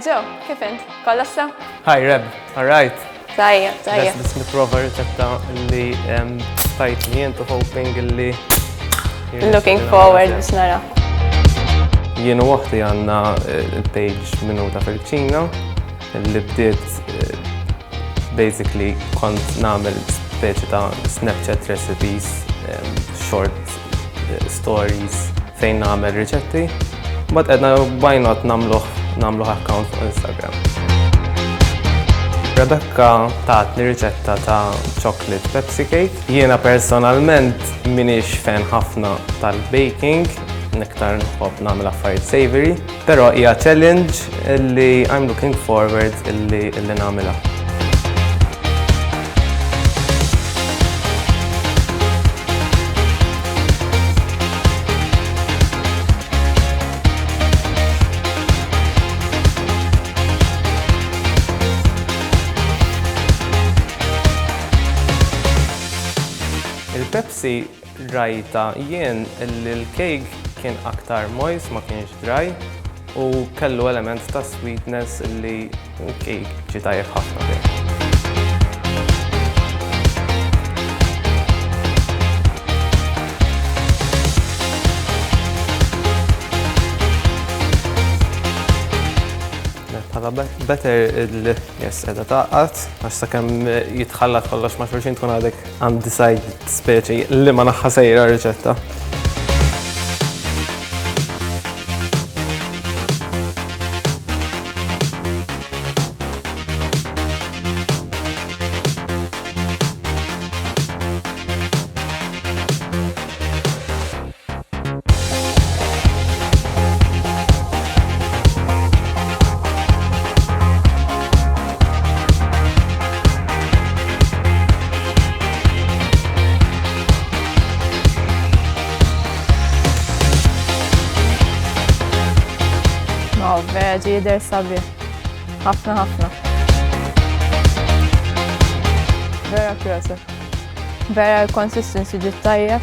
Joe, kif int? Kolla sa? Hi Reb, alright. Tajjeb, tajjeb. Bes niprofa riċetta li tajt li jentu hoping li. Looking forward biex nara. Jienu waħti għanna il-page Minuta fil-ċina li bdiet basically kont namel speċi ta' Snapchat recipes, short stories fejn namel riċetti. But edna why not namluħ account fuq Instagram. Rebecca tatni riċetta ta' chocolate Pepsi cake. Jiena personalment minix fan ħafna tal-baking, nektar nħobb nagħmel affarijiet savory, però hija challenge illi I'm looking forward illi nagħmilha. Il-Pepsi rajta jien il-cake kien aktar moist, ma kienx dry u kellu element ta' sweetness li cake ġi tajjeb ħafna bih. Better yes, edha taqqat, għax sakemm jitħallat kollox ma' xulxin tkun għadek undecided speċi li ma naħħa sejra riċetta. Vera ġi jider sabi. Ħafna ħafna. Vera krosa. Vera l-consistency ġi tajjeb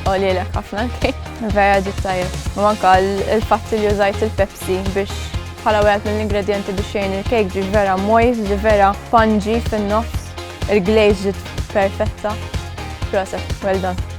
u lilek ħafna l-cake. Vera ġi tajjeb. U manka il-fatt li użajt il-Pepsi biex bħala wieħed mill-ingredienti biex jgħin il-cake ġi vera moist, ġi vera spongy fin-nofs. Il-glaze ġi perfetta. Krosa, well done.